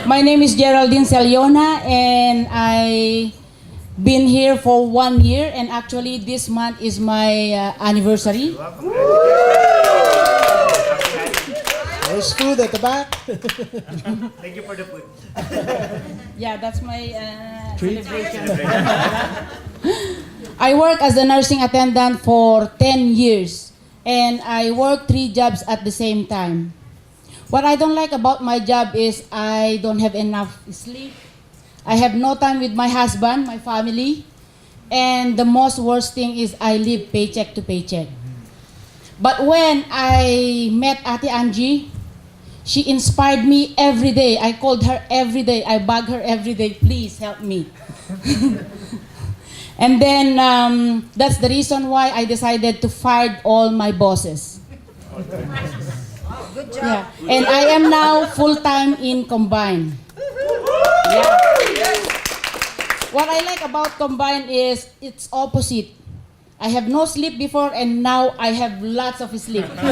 My name is Geraldine Celiona, and I been here for 1 year, and actually this month is my anniversary. There's food at the back. Thank you for the food. Yeah, that's my Treat. celebration. I work as a nursing attendant for 10 years, and I work 3 jobs at the same time. What I don't like about my job is I don't have enough sleep. I have no time with my husband, my family, and the most worst thing is I live paycheck to paycheck. But when I met Ate Angie, she inspired me every day. I called her every day. I begged her every day, please help me. And then that's the reason why I decided to fire all my bosses. Good job. Yeah. And I am now full-time in Combine. Yeah. What I like about Combine is it's opposite. I have no sleep before, and now I have lots of sleep. But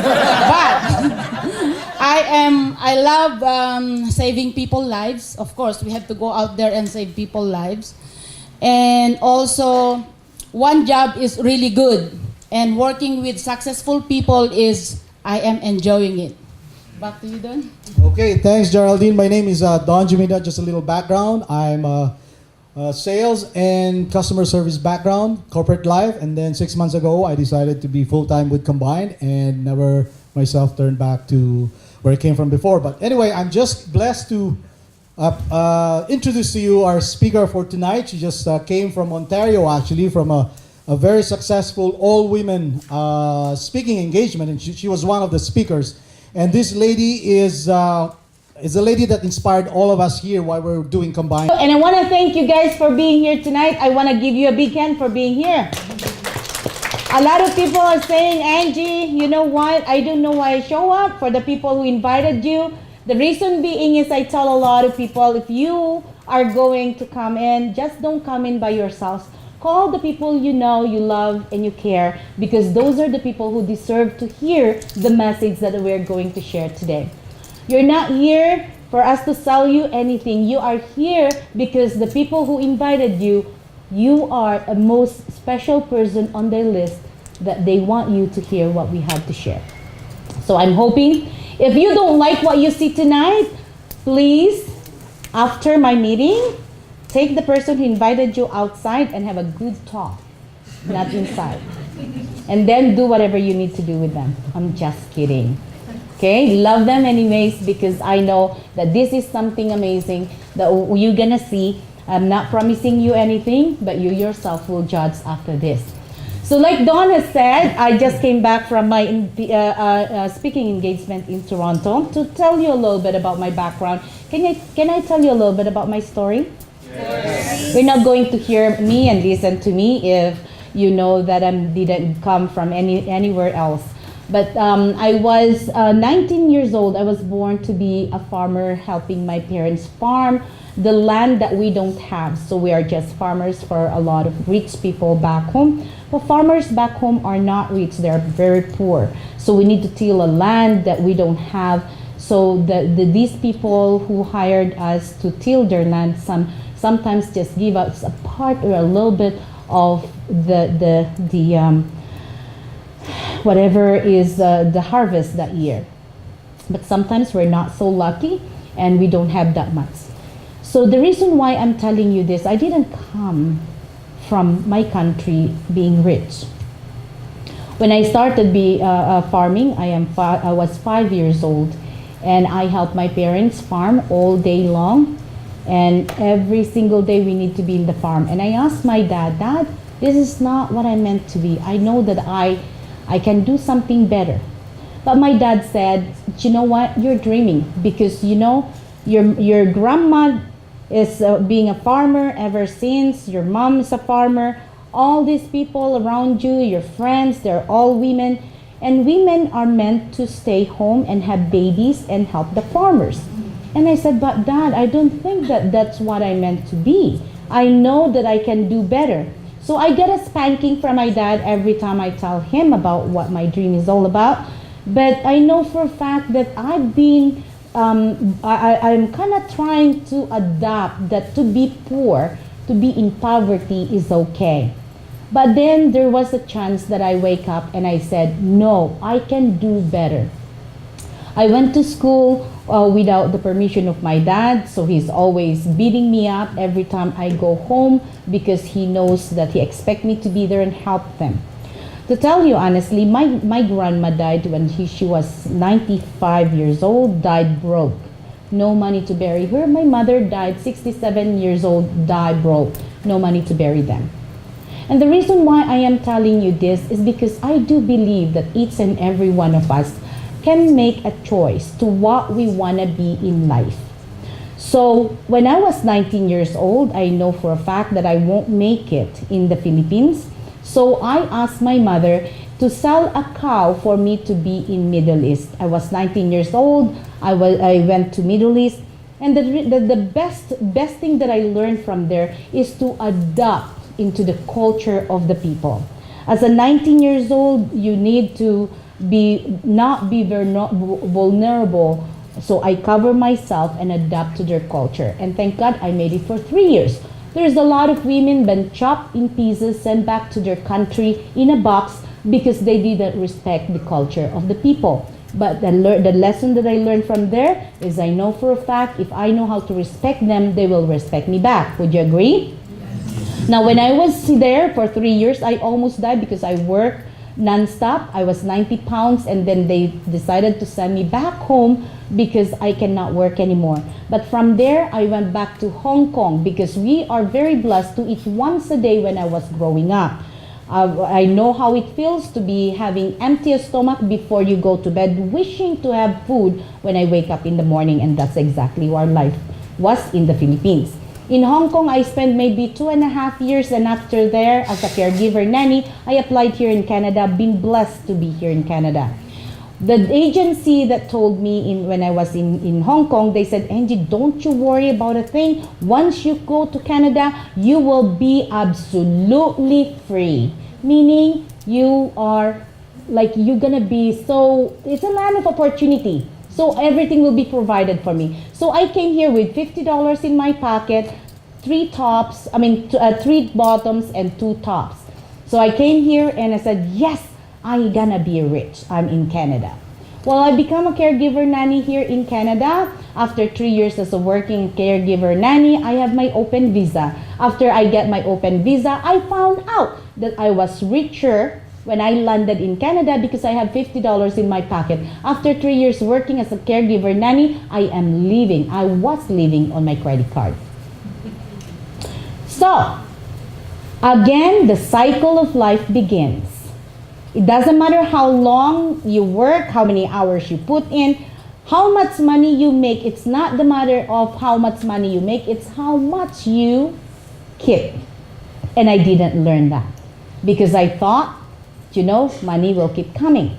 I love saving people's lives. Of course, we have to go out there and save people's lives. And also, one job is really good, and working with successful people is I am enjoying it. Back to you, Don. Okay, thanks, Geraldine. My name is Don Jumida. Just a little background. I'm a sales and customer service background, corporate life, and then 6 months ago, I decided to be full-time with Combine and never myself turned back to where I came from before. But anyway, I'm just blessed to introduce to you our speaker for tonight. She just came from Ontario, actually, from a very successful all-women speaking engagement, and she was one of the speakers. And this lady is a lady that inspired all of us here while we're doing Combine. And I want to thank you guys for being here tonight. I want to give you a big hand for being here. A lot of people are saying, Angie, you know what? I don't know why I show up. For the people who invited you, the reason being is I tell a lot of people, if you are going to come in, just don't come in by yourselves. Call the people you know, you love, and you care, because those are the people who deserve to hear the message that we're going to share today. You're not here for us to sell you anything. You are here because the people who invited you, you are a most special person on their list that they want you to hear what we have to share. So I'm hoping if you don't like what you see tonight, please, after my meeting, take the person who invited you outside and have a good talk, not inside. And then do whatever you need to do with them. I'm just kidding. Okay, love them anyways, because I know that this is something amazing that you're gonna see. I'm not promising you anything, but you yourself will judge after this. So like Dawn has said, I just came back from my speaking engagement in Toronto to tell you a little bit about my background. Can I tell you a little bit about my story? Yes. We're not going to hear me and listen to me if you know that I didn't come from anywhere else. But I was 19 years old. I was born to be a farmer, helping my parents farm the land that we don't have. So we are just farmers for a lot of rich people back home. But farmers back home are not rich. They're very poor. So we need to till a land that we don't have. So these people who hired us to till their land sometimes just give us a part or a little bit of the whatever is the harvest that year. But sometimes we're not so lucky and we don't have that much. So the reason why I'm telling you this, I didn't come from my country being rich. When I started farming, I was 5 years old, and I helped my parents farm all day long, and every single day we need to be in the farm. And I asked my dad, Dad, this is not what I meant to be. I know that I can do something better. But my dad said, you know what, you're dreaming, because you know your grandma is being a farmer ever since, your mom is a farmer, all these people around you, your friends, they're all women, and women are meant to stay home and have babies and help the farmers. And I said, but Dad, I don't think that that's what I meant to be. I know that I can do better. So I get a spanking from my dad every time I tell him about what my dream is all about. But I know for a fact that I've been I'm kind of trying to adapt that to be poor, to be in poverty is okay. But then there was a chance that I wake up and I said, no, I can do better. I went to school without the permission of my dad, so he's always beating me up every time I go home because he knows that he expects me to be there and help them. To tell you honestly, my grandma died when she was 95 years old, died broke. No money to bury her. My mother died 67 years old, died broke. No money to bury them. And the reason why I am telling you this is because I do believe that each and every one of us can make a choice to what we want to be in life. So when I was 19 years old, I know for a fact that I won't make it in the Philippines. So I asked my mother to sell a cow for me to be in Middle East. I was 19 years old. I went to Middle East. And the best thing that I learned from there is to adapt into the culture of the people. As a 19 years old, you need to not be very vulnerable. So I cover myself and adapt to their culture. And thank God I made it for 3 years. There's a lot of women been chopped in pieces, sent back to their country in a box because they didn't respect the culture of the people. But the lesson that I learned from there is I know for a fact if I know how to respect them, they will respect me back. Would you agree? Yes. Now, when I was there for 3 years, I almost died because I worked non-stop. I was 90 pounds and then they decided to send me back home because I cannot work anymore. But from there, I went back to Hong Kong because we are very blessed to eat once a day when I was growing up. I know how it feels to be having empty stomach before you go to bed, wishing to have food when I wake up in the morning, and that's exactly what life was in the Philippines. In Hong Kong, I spent maybe 2.5 years, and after there, as a caregiver nanny, I applied here in Canada, been blessed to be here in Canada. The agency that told me when I was in Hong Kong, they said, Angie, don't you worry about a thing. Once you go to Canada, you will be absolutely free. Meaning, you are, you're gonna be it's a land of opportunity. So everything will be provided for me. So I came here with $50 in my pocket, 3 bottoms and 2 tops. So I came here and I said, yes, I'm gonna be rich. I'm in Canada. Well, I become a caregiver nanny here in Canada. After 3 years as a working caregiver nanny, I have my open visa. After I get my open visa, I found out that I was richer when I landed in Canada because I have $50 in my pocket. After 3 years working as a caregiver nanny, I was living on my credit card. So, again, the cycle of life begins. It doesn't matter how long you work, how many hours you put in, how much money you make. It's not the matter of how much money you make, it's how much you keep. And I didn't learn that because I thought, money will keep coming.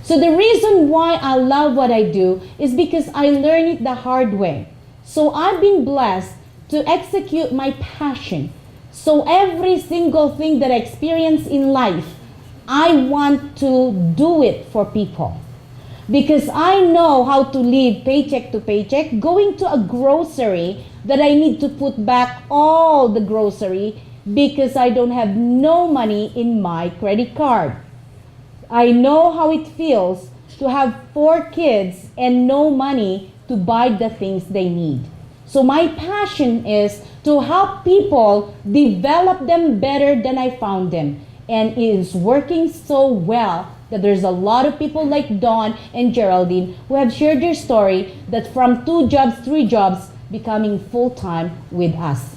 So the reason why I love what I do is because I learned it the hard way. So I've been blessed to execute my passion. So every single thing that I experience in life, I want to do it for people. Because I know how to live paycheck to paycheck, going to a grocery that I need to put back all the grocery because I don't have no money in my credit card. I know how it feels to have 4 kids and no money to buy the things they need. So my passion is to help people develop them better than I found them. And it is working so well that there's a lot of people like Dawn and Geraldine who have shared their story that from 2 jobs, 3 jobs, becoming full-time with us.